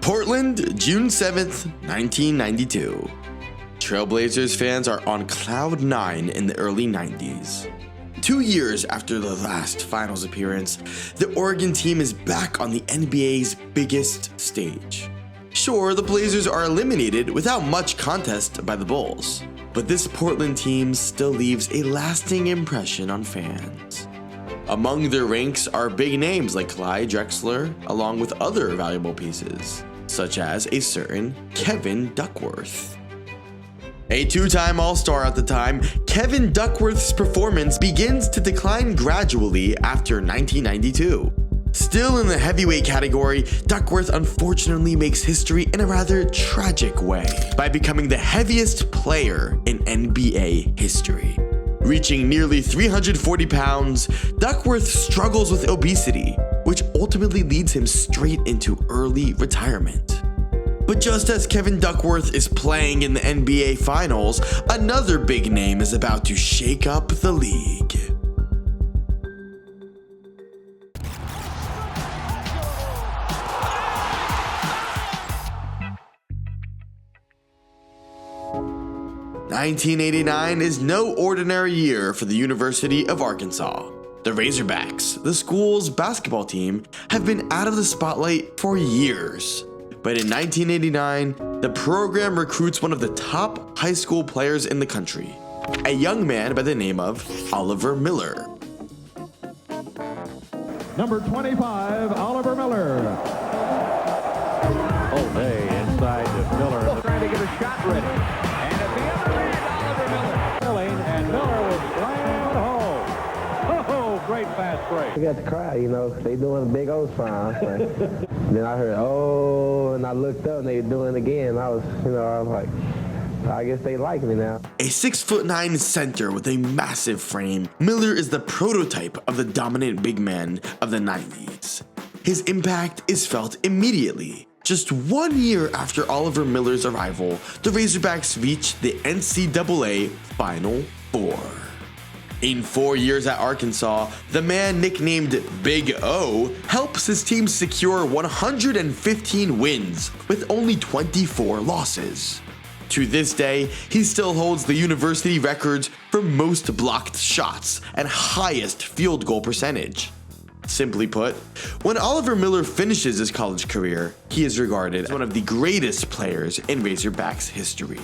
Portland, June 7th, 1992. Trailblazers fans are on cloud 9 in the early 90s. 2 years after the last finals appearance, the Oregon team is back on the NBA's biggest stage. Sure, the Blazers are eliminated without much contest by the Bulls, but this Portland team still leaves a lasting impression on fans. Among their ranks are big names like Clyde Drexler, along with other valuable pieces, such as a certain Kevin Duckworth. A two-time All-Star at the time, Kevin Duckworth's performance begins to decline gradually after 1992. Still in the heavyweight category, Duckworth unfortunately makes history in a rather tragic way by becoming the heaviest player in NBA history. Reaching nearly 340 pounds, Duckworth struggles with obesity, which ultimately leads him straight into early retirement. But just as Kevin Duckworth is playing in the NBA Finals, another big name is about to shake up the league. (1989) is no ordinary year for the University of Arkansas. The Razorbacks, the school's basketball team, have been out of the spotlight for years. But in 1989, the program recruits one of the top high school players in the country, a young man by the name of Oliver Miller. Number 25, Oliver Miller. Olvey inside to Miller. Trying to get a shot ready. And at the other end, Oliver Miller. And Miller was slammed home. Oh, great fast break. We got the crowd, they doing a big old sign. Then I heard, oh, and I looked up and they were doing it again. I was like, I guess they like me now. A 6'9" center with a massive frame, Miller is the prototype of the dominant big man of the 90s. His impact is felt immediately. Just 1 year after Oliver Miller's arrival, the Razorbacks reached the NCAA Final Four. In 4 years at Arkansas, the man nicknamed Big O helps his team secure 115 wins with only 24 losses. To this day, he still holds the university records for most blocked shots and highest field goal percentage. Simply put, when Oliver Miller finishes his college career, he is regarded as one of the greatest players in Razorbacks history.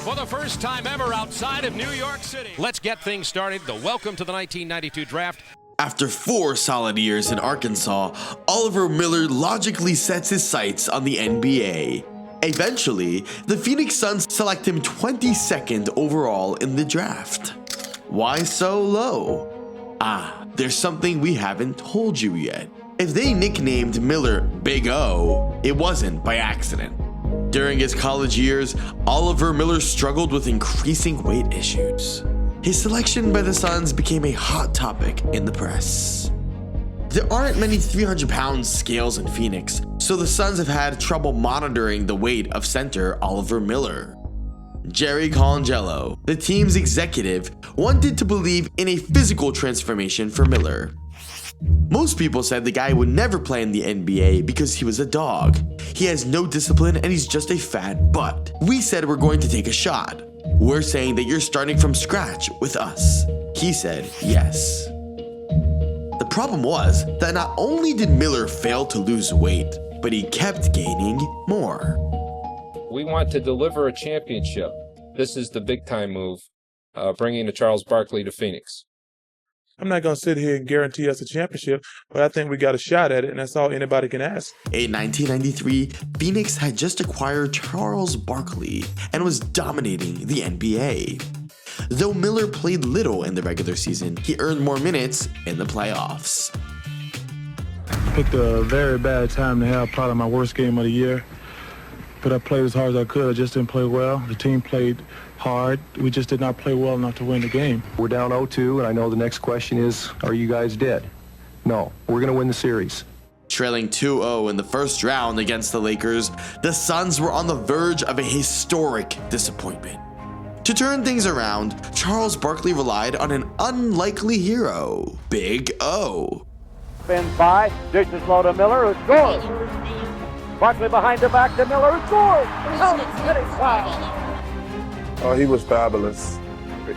For the first time ever outside of New York City. Let's get things started. The welcome to the 1992 draft. After 4 solid years in Arkansas, Oliver Miller logically sets his sights on the NBA. Eventually, the Phoenix Suns select him 22nd overall in the draft. Why so low? There's something we haven't told you yet. If they nicknamed Miller Big O, it wasn't by accident. During his college years, Oliver Miller struggled with increasing weight issues. His selection by the Suns became a hot topic in the press. There aren't many 300-pound scales in Phoenix, so the Suns have had trouble monitoring the weight of center Oliver Miller. Jerry Colangelo, the team's executive, wanted to believe in a physical transformation for Miller. Most people said the guy would never play in the NBA because he was a dog. He has no discipline and he's just a fat butt. We said we're going to take a shot. We're saying that you're starting from scratch with us. He said yes. The problem was that not only did Miller fail to lose weight, but he kept gaining more. We want to deliver a championship. This is the big time move, bringing the Charles Barkley to Phoenix. I'm not going to sit here and guarantee us a championship, but I think we got a shot at it, and that's all anybody can ask. In 1993, Phoenix had just acquired Charles Barkley and was dominating the NBA. Though Miller played little in the regular season, he earned more minutes in the playoffs. Picked a very bad time to have probably my worst game of the year. But I played as hard as I could. I just didn't play well. The team played hard. We just did not play well enough to win the game. We're down 0-2, and I know the next question is, are you guys dead? No, we're going to win the series. Trailing 2-0 in the first round against the Lakers, the Suns were on the verge of a historic disappointment. To turn things around, Charles Barkley relied on an unlikely hero, Big O. spins by, dishes low to Miller, who scores. Barkley behind the back to Miller, who scores. Oh, he was fabulous.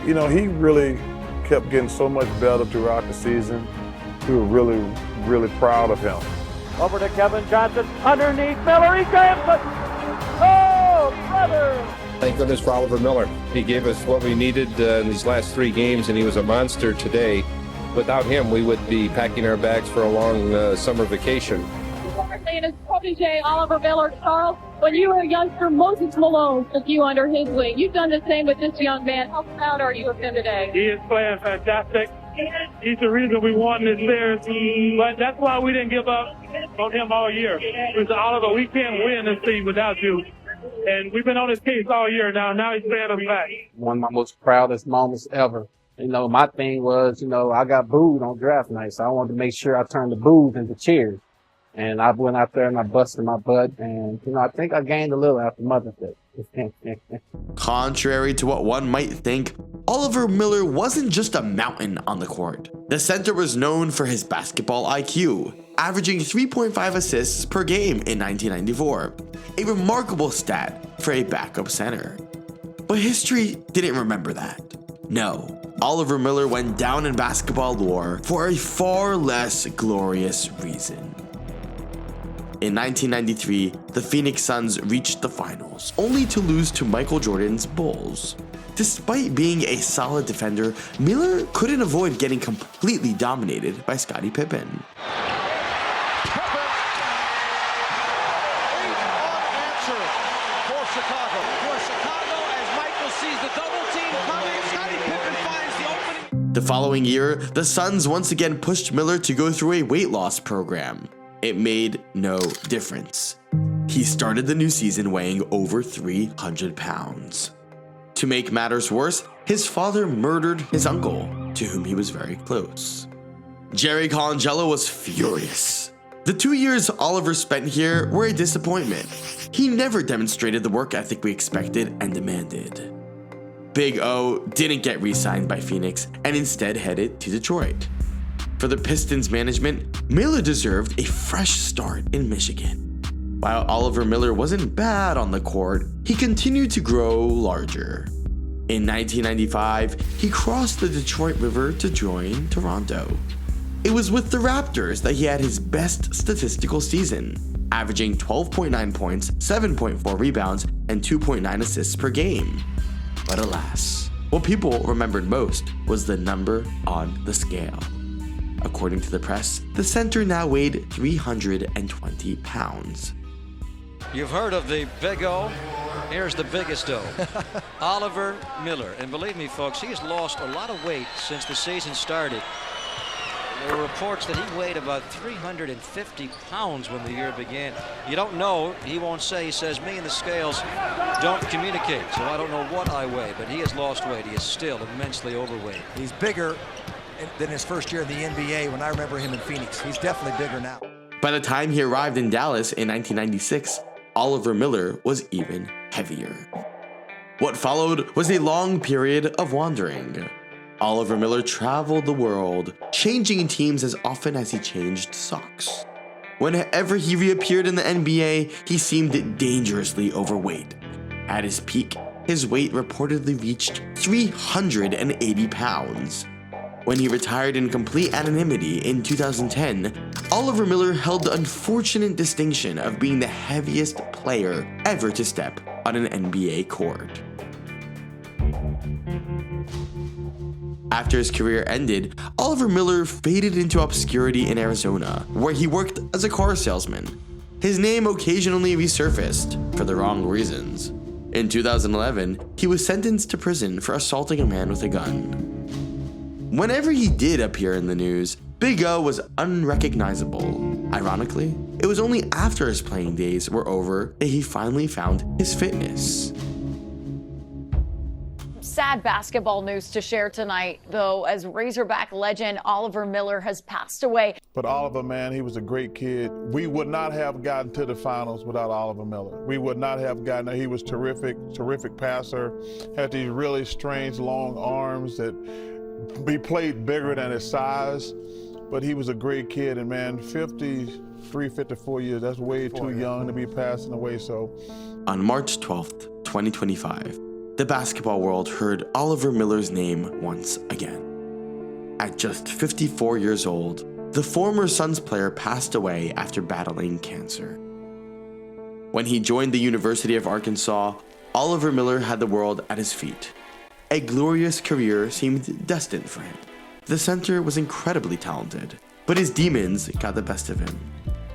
You know, he really kept getting so much better throughout the season. We were really, really proud of him. Over to Kevin Johnson, underneath Miller, he jams it. Oh, brother! Thank goodness for Oliver Miller. He gave us what we needed in these last 3 games, and he was a monster today. Without him, we would be packing our bags for a long summer vacation. And his protege, Oliver Miller. Charles, when you were a youngster, Moses Malone took you under his wing. You've done the same with this young man. How proud are you of him today? He is playing fantastic. He's the reason we won this series, but that's why we didn't give up on him all year. Because Oliver, we can't win this team without you. And we've been on his case all year now. Now he's paying us back. One of my most proudest moments ever. You know, my thing was, you know, I got booed on draft night, so I wanted to make sure I turned the boos into cheers. And I went out there and I busted my butt, and, you know, I think I gained a little after Mother's Day. Contrary to what one might think, Oliver Miller wasn't just a mountain on the court. The center was known for his basketball IQ, averaging 3.5 assists per game in 1994, a remarkable stat for a backup center. But history didn't remember that. No, Oliver Miller went down in basketball lore for a far less glorious reason. In 1993, the Phoenix Suns reached the finals, only to lose to Michael Jordan's Bulls. Despite being a solid defender, Miller couldn't avoid getting completely dominated by Scottie Pippen. The following year, the Suns once again pushed Miller to go through a weight loss program. It made no difference. He started the new season weighing over 300 pounds. To make matters worse, his father murdered his uncle, to whom he was very close. Jerry Colangelo was furious. The 2 years Oliver spent here were a disappointment. He never demonstrated the work ethic we expected and demanded. Big O didn't get re-signed by Phoenix and instead headed to Detroit. For the Pistons management, Miller deserved a fresh start in Michigan. While Oliver Miller wasn't bad on the court, he continued to grow larger. In 1995, he crossed the Detroit River to join Toronto. It was with the Raptors that he had his best statistical season, averaging 12.9 points, 7.4 rebounds, and 2.9 assists per game. But alas, what people remembered most was the number on the scale. According to the press, the center now weighed 320 pounds. You've heard of the Big O. Here's the biggest O. Oliver Miller. And believe me, folks, he has lost a lot of weight since the season started. There were reports that he weighed about 350 pounds when the year began. You don't know. He won't say. He says, me and the scales don't communicate, so I don't know what I weigh. But he has lost weight. He is still immensely overweight. He's bigger than his first year in the NBA when I remember him in Phoenix. He's definitely bigger now. By the time he arrived in Dallas in 1996, Oliver Miller was even heavier. What followed was a long period of wandering. Oliver Miller traveled the world, changing teams as often as he changed socks. Whenever he reappeared in the NBA, he seemed dangerously overweight. At his peak, his weight reportedly reached 380 pounds. When he retired in complete anonymity in 2010, Oliver Miller held the unfortunate distinction of being the heaviest player ever to step on an NBA court. After his career ended, Oliver Miller faded into obscurity in Arizona, where he worked as a car salesman. His name occasionally resurfaced for the wrong reasons. In 2011, he was sentenced to prison for assaulting a man with a gun. Whenever he did appear in the news, Big O was unrecognizable. Ironically, it was only after his playing days were over that he finally found his fitness. Sad basketball news to share tonight, though, as Razorback legend Oliver Miller has passed away. But Oliver, man, he was a great kid. We would not have gotten to the finals without Oliver Miller. We would not have gotten there. He was terrific passer, had these really strange long arms that he played bigger than his size. But he was a great kid, and man, 53, 54 years, that's way too young to be passing away, so. On March 12th, 2025, the basketball world heard Oliver Miller's name once again. At just 54 years old, the former Suns player passed away after battling cancer. When he joined the University of Arkansas, Oliver Miller had the world at his feet. A glorious career seemed destined for him. The center was incredibly talented, but his demons got the best of him.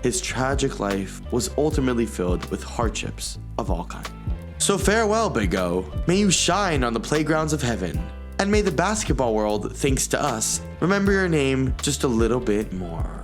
His tragic life was ultimately filled with hardships of all kinds. So farewell, Big O. May you shine on the playgrounds of heaven, and may the basketball world, thanks to us, remember your name just a little bit more.